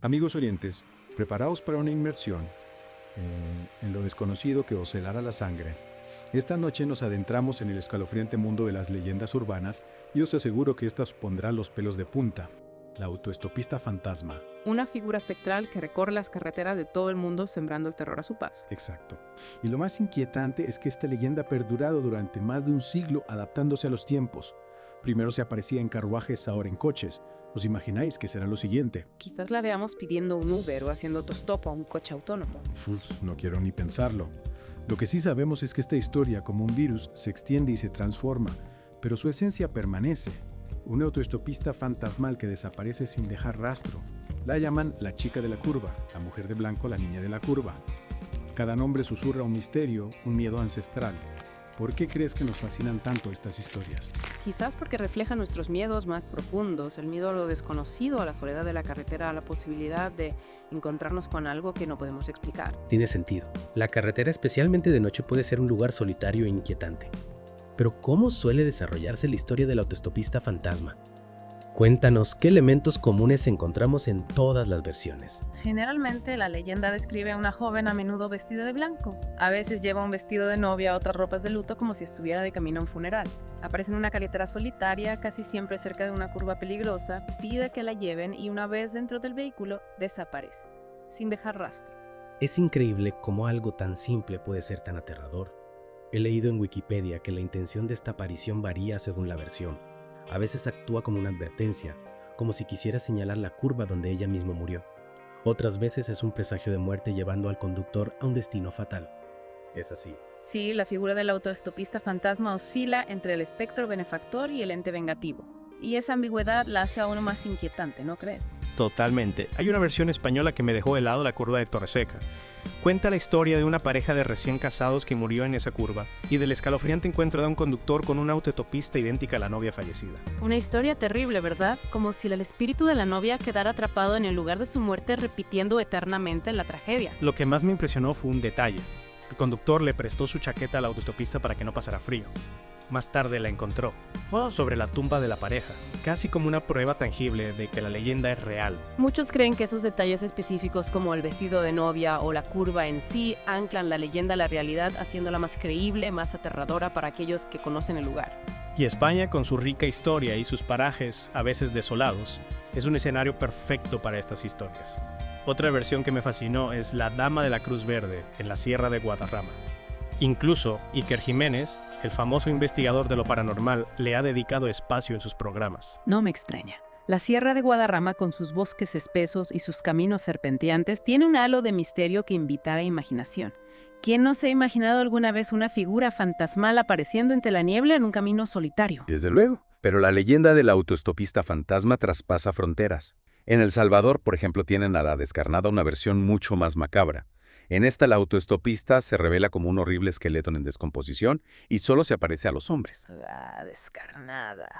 Amigos oyentes, preparaos para una inmersión en lo desconocido que os helará la sangre. Esta noche nos adentramos en el escalofriante mundo de las leyendas urbanas y os aseguro que esta os pondrá los pelos de punta. La autoestopista fantasma. Una figura espectral que recorre las carreteras de todo el mundo sembrando el terror a su paso. Exacto. Y lo más inquietante es que esta leyenda ha perdurado durante más de un siglo adaptándose a los tiempos. Primero se aparecía en carruajes, ahora en coches. ¿Os imagináis qué será lo siguiente? Quizás la veamos pidiendo un Uber o haciendo autostop a un coche autónomo. No quiero ni pensarlo. Lo que sí sabemos es que esta historia, como un virus, se extiende y se transforma, pero su esencia permanece. Un autoestopista fantasmal que desaparece sin dejar rastro. La llaman la chica de la curva, la mujer de blanco, la niña de la curva. Cada nombre susurra un misterio, un miedo ancestral. ¿Por qué crees que nos fascinan tanto estas historias? Quizás porque reflejan nuestros miedos más profundos, el miedo a lo desconocido, a la soledad de la carretera, a la posibilidad de encontrarnos con algo que no podemos explicar. Tiene sentido. La carretera, especialmente de noche, puede ser un lugar solitario e inquietante. Pero ¿cómo suele desarrollarse la historia del autoestopista fantasma? Cuéntanos qué elementos comunes encontramos en todas las versiones. Generalmente la leyenda describe a una joven a menudo vestida de blanco. A veces lleva un vestido de novia, otras ropas de luto como si estuviera de camino a un funeral. Aparece en una carretera solitaria, casi siempre cerca de una curva peligrosa, pide que la lleven y una vez dentro del vehículo desaparece, sin dejar rastro. Es increíble cómo algo tan simple puede ser tan aterrador. He leído en Wikipedia que la intención de esta aparición varía según la versión. A veces actúa como una advertencia, como si quisiera señalar la curva donde ella misma murió. Otras veces es un presagio de muerte llevando al conductor a un destino fatal. Es así. Sí, la figura del autoestopista fantasma oscila entre el espectro benefactor y el ente vengativo. Y esa ambigüedad la hace aún más inquietante, ¿no crees? Totalmente. Hay una versión española que me dejó helado la curva de Torreseca. Cuenta la historia de una pareja de recién casados que murió en esa curva y del escalofriante encuentro de un conductor con una autoestopista idéntica a la novia fallecida. Una historia terrible, ¿verdad? Como si el espíritu de la novia quedara atrapado en el lugar de su muerte repitiendo eternamente la tragedia. Lo que más me impresionó fue un detalle. El conductor le prestó su chaqueta al autoestopista para que no pasara frío. Más tarde la encontró, sobre la tumba de la pareja, casi como una prueba tangible de que la leyenda es real. Muchos creen que esos detalles específicos como el vestido de novia o la curva en sí anclan la leyenda a la realidad, haciéndola más creíble, más aterradora para aquellos que conocen el lugar. Y España, con su rica historia y sus parajes, a veces desolados, es un escenario perfecto para estas historias. Otra versión que me fascinó es la Dama de la Cruz Verde, en la Sierra de Guadarrama. Incluso Iker Jiménez, el famoso investigador de lo paranormal, le ha dedicado espacio en sus programas. No me extraña. La Sierra de Guadarrama, con sus bosques espesos y sus caminos serpenteantes, tiene un halo de misterio que invita a la imaginación. ¿Quién no se ha imaginado alguna vez una figura fantasmal apareciendo entre la niebla en un camino solitario? Desde luego, pero la leyenda del autoestopista fantasma traspasa fronteras. En El Salvador, por ejemplo, tienen a la descarnada una versión mucho más macabra. En esta, la autoestopista se revela como un horrible esqueleto en descomposición y solo se aparece a los hombres. La descarnada.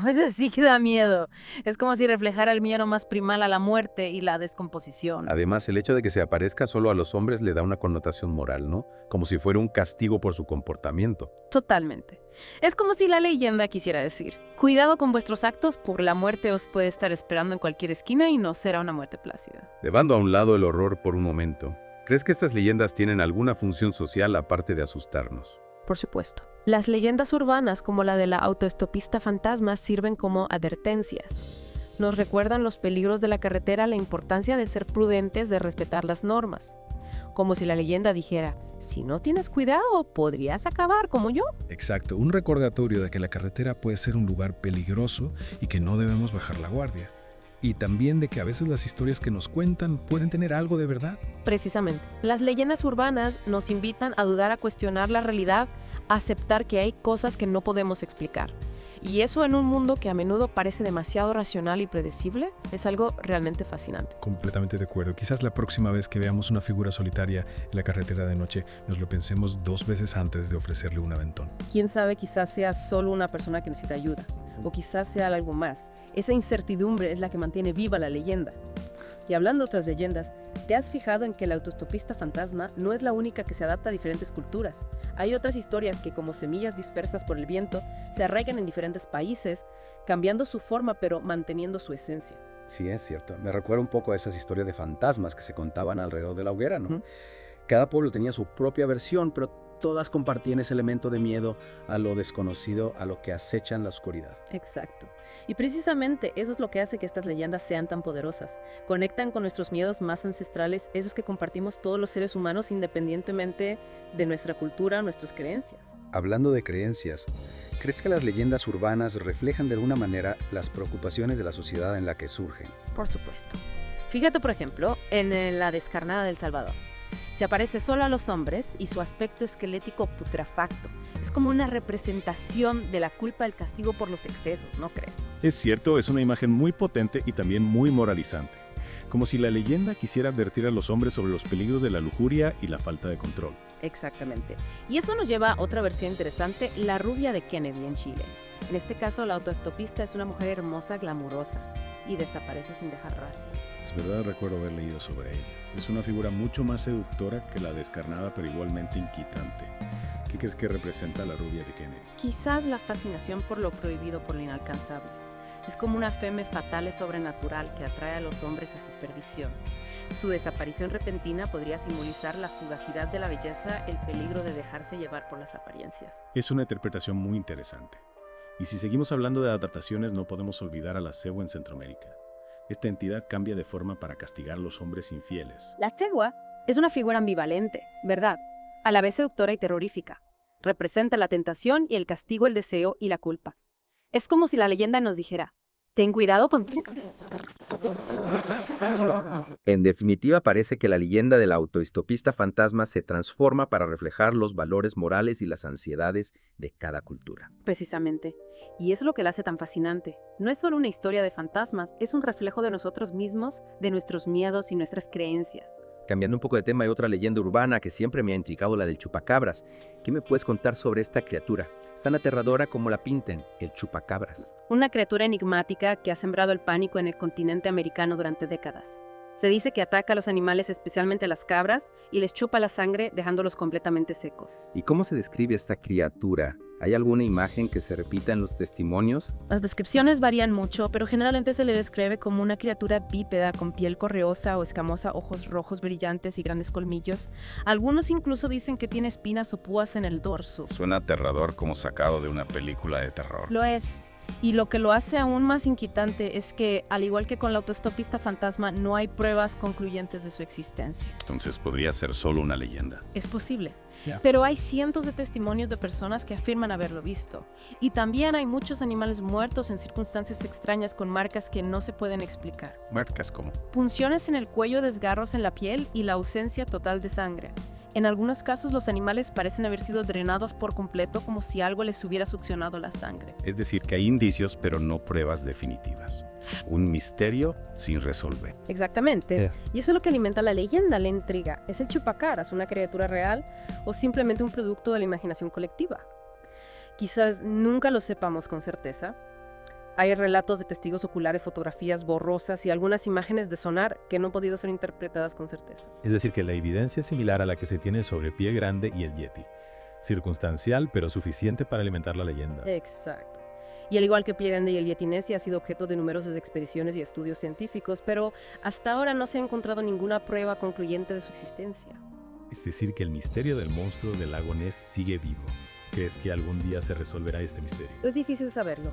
Eso sí que da miedo. Es como si reflejara el miedo más primal a la muerte y la descomposición. Además, el hecho de que se aparezca solo a los hombres le da una connotación moral, ¿no? Como si fuera un castigo por su comportamiento. Totalmente. Es como si la leyenda quisiera decir: cuidado con vuestros actos, por la muerte os puede estar esperando en cualquier esquina y no será una muerte plácida. Dejando a un lado el horror por un momento, ¿crees que estas leyendas tienen alguna función social aparte de asustarnos? Por supuesto. Las leyendas urbanas, como la de la autoestopista fantasma, sirven como advertencias. Nos recuerdan los peligros de la carretera, la importancia de ser prudentes, de respetar las normas. Como si la leyenda dijera: si no tienes cuidado, podrías acabar como yo. Exacto, un recordatorio de que la carretera puede ser un lugar peligroso y que no debemos bajar la guardia. Y también de que a veces las historias que nos cuentan pueden tener algo de verdad. Precisamente. Las leyendas urbanas nos invitan a dudar, a cuestionar la realidad, a aceptar que hay cosas que no podemos explicar. Y eso, en un mundo que a menudo parece demasiado racional y predecible, es algo realmente fascinante. Completamente de acuerdo. Quizás la próxima vez que veamos una figura solitaria en la carretera de noche, nos lo pensemos 2 veces antes de ofrecerle un aventón. Quién sabe, quizás sea solo una persona que necesita ayuda. O quizás sea algo más. Esa incertidumbre es la que mantiene viva la leyenda. Y hablando de otras leyendas, ¿te has fijado en que el autoestopista fantasma no es la única que se adapta a diferentes culturas? Hay otras historias que, como semillas dispersas por el viento, se arraigan en diferentes países, cambiando su forma pero manteniendo su esencia. Sí, es cierto. Me recuerda un poco a esas historias de fantasmas que se contaban alrededor de la hoguera, ¿no? Ujú. Cada pueblo tenía su propia versión, pero todas compartían ese elemento de miedo a lo desconocido, a lo que acecha en la oscuridad. Exacto. Y precisamente eso es lo que hace que estas leyendas sean tan poderosas. Conectan con nuestros miedos más ancestrales, esos que compartimos todos los seres humanos independientemente de nuestra cultura, nuestras creencias. Hablando de creencias, ¿crees que las leyendas urbanas reflejan de alguna manera las preocupaciones de la sociedad en la que surgen? Por supuesto. Fíjate, por ejemplo, en la descarnada del Salvador. Se aparece solo a los hombres y su aspecto esquelético putrefacto. Es como una representación de la culpa del castigo por los excesos, ¿no crees? Es cierto, es una imagen muy potente y también muy moralizante. Como si la leyenda quisiera advertir a los hombres sobre los peligros de la lujuria y la falta de control. Exactamente. Y eso nos lleva a otra versión interesante, la rubia de Kennedy en Chile. En este caso, la autoestopista es una mujer hermosa, glamurosa, y desaparece sin dejar rastro. Es verdad, recuerdo haber leído sobre ella. Es una figura mucho más seductora que la descarnada, pero igualmente inquietante. ¿Qué crees que representa la rubia de Kennedy? Quizás la fascinación por lo prohibido, por lo inalcanzable. Es como una femme fatale sobrenatural que atrae a los hombres a su perdición. Su desaparición repentina podría simbolizar la fugacidad de la belleza, el peligro de dejarse llevar por las apariencias. Es una interpretación muy interesante. Y si seguimos hablando de adaptaciones, no podemos olvidar a la cegua en Centroamérica. Esta entidad cambia de forma para castigar a los hombres infieles. La cegua es una figura ambivalente, ¿verdad? A la vez seductora y terrorífica. Representa la tentación y el castigo, el deseo y la culpa. Es como si la leyenda nos dijera, ten cuidado con... En definitiva, parece que la leyenda del autoestopista fantasma se transforma para reflejar los valores morales y las ansiedades de cada cultura. Precisamente. Y eso es lo que la hace tan fascinante. No es solo una historia de fantasmas, es un reflejo de nosotros mismos, de nuestros miedos y nuestras creencias. Cambiando un poco de tema, hay otra leyenda urbana que siempre me ha intrigado, la del chupacabras. ¿Qué me puedes contar sobre esta criatura? Es tan aterradora como la pinten, el chupacabras. Una criatura enigmática que ha sembrado el pánico en el continente americano durante décadas. Se dice que ataca a los animales, especialmente a las cabras, y les chupa la sangre dejándolos completamente secos. ¿Y cómo se describe esta criatura? ¿Hay alguna imagen que se repita en los testimonios? Las descripciones varían mucho, pero generalmente se le describe como una criatura bípeda con piel correosa o escamosa, ojos rojos brillantes y grandes colmillos. Algunos incluso dicen que tiene espinas o púas en el dorso. Suena aterrador como sacado de una película de terror. Lo es. Y lo que lo hace aún más inquietante es que, al igual que con la autoestopista fantasma, no hay pruebas concluyentes de su existencia. Entonces podría ser solo una leyenda. Es posible. Ya. Pero hay cientos de testimonios de personas que afirman haberlo visto. Y también hay muchos animales muertos en circunstancias extrañas con marcas que no se pueden explicar. Marcas como. Punciones en el cuello, desgarros en la piel y la ausencia total de sangre. En algunos casos los animales parecen haber sido drenados por completo, como si algo les hubiera succionado la sangre. Es decir, que hay indicios, pero no pruebas definitivas. Un misterio sin resolver. Exactamente. Y eso es lo que alimenta la leyenda, la intriga. ¿Es el chupacabras una criatura real o simplemente un producto de la imaginación colectiva? Quizás nunca lo sepamos con certeza. Hay relatos de testigos oculares, fotografías borrosas y algunas imágenes de sonar que no han podido ser interpretadas con certeza. Es decir, que la evidencia es similar a la que se tiene sobre Pie Grande y el Yeti. Circunstancial, pero suficiente para alimentar la leyenda. Exacto. Y al igual que Pie Grande y el Yeti Ness, ha sido objeto de numerosas expediciones y estudios científicos, pero hasta ahora no se ha encontrado ninguna prueba concluyente de su existencia. Es decir, que el misterio del monstruo del lago Ness sigue vivo. ¿Crees que algún día se resolverá este misterio? Es difícil saberlo.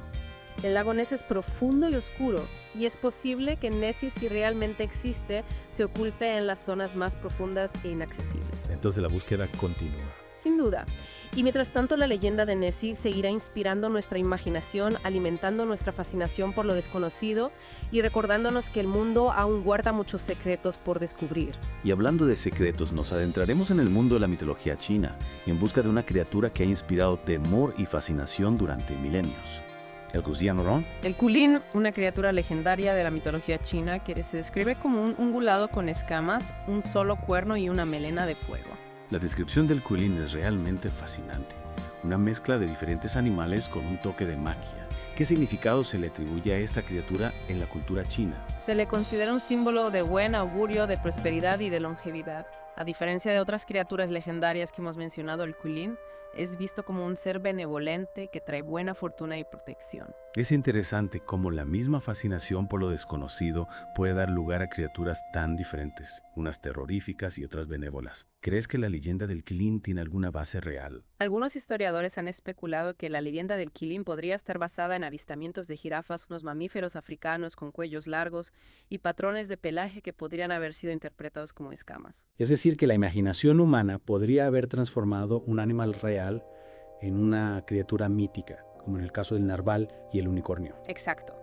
El lago Ness es profundo y oscuro, y es posible que Nessie, si realmente existe, se oculte en las zonas más profundas e inaccesibles. Entonces la búsqueda continúa. Sin duda. Y mientras tanto, la leyenda de Nessie seguirá inspirando nuestra imaginación, alimentando nuestra fascinación por lo desconocido y recordándonos que el mundo aún guarda muchos secretos por descubrir. Y hablando de secretos, nos adentraremos en el mundo de la mitología china, en busca de una criatura que ha inspirado temor y fascinación durante milenios. ¿El Guxianrong? El Kulin, una criatura legendaria de la mitología china que se describe como un ungulado con escamas, un solo cuerno y una melena de fuego. La descripción del Kulin es realmente fascinante. Una mezcla de diferentes animales con un toque de magia. ¿Qué significado se le atribuye a esta criatura en la cultura china? Se le considera un símbolo de buen augurio, de prosperidad y de longevidad. A diferencia de otras criaturas legendarias que hemos mencionado, el Kulin Es visto como un ser benevolente que trae buena fortuna y protección. Es interesante cómo la misma fascinación por lo desconocido puede dar lugar a criaturas tan diferentes, unas terroríficas y otras benévolas. ¿Crees que la leyenda del Quilín tiene alguna base real? Algunos historiadores han especulado que la leyenda del Quilín podría estar basada en avistamientos de jirafas, unos mamíferos africanos con cuellos largos y patrones de pelaje que podrían haber sido interpretados como escamas. Es decir, que la imaginación humana podría haber transformado un animal real en una criatura mítica, como en el caso del narval y el unicornio. Exacto.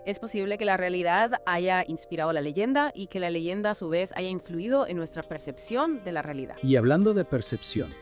Es posible que la realidad haya inspirado la leyenda y que la leyenda a su vez haya influido en nuestra percepción de la realidad. Y hablando de percepción,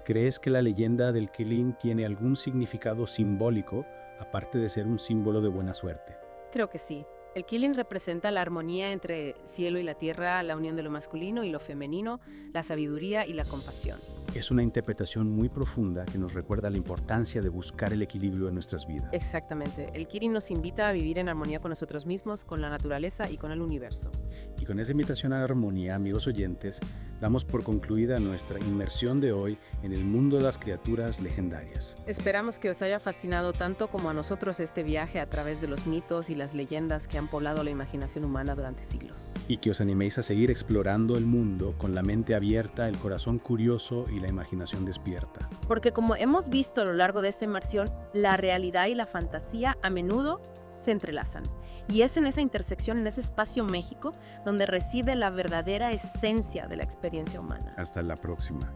¿crees que la leyenda del Quilín tiene algún significado simbólico, aparte de ser un símbolo de buena suerte? Creo que sí. El Quilín representa la armonía entre cielo y la tierra, la unión de lo masculino y lo femenino, la sabiduría y la compasión. Es una interpretación muy profunda que nos recuerda la importancia de buscar el equilibrio en nuestras vidas. Exactamente. El Quilín nos invita a vivir en armonía con nosotros mismos, con la naturaleza y con el universo. Y con esa invitación a la armonía, amigos oyentes, damos por concluida nuestra inmersión de hoy en el mundo de las criaturas legendarias. Esperamos que os haya fascinado tanto como a nosotros este viaje a través de los mitos y las leyendas que han poblado la imaginación humana durante siglos. Y que os animéis a seguir explorando el mundo con la mente abierta, el corazón curioso y la imaginación despierta. Porque como hemos visto a lo largo de esta inmersión, la realidad y la fantasía a menudo se entrelazan. Y es en esa intersección, en ese espacio mágico, donde reside la verdadera esencia de la experiencia humana. Hasta la próxima.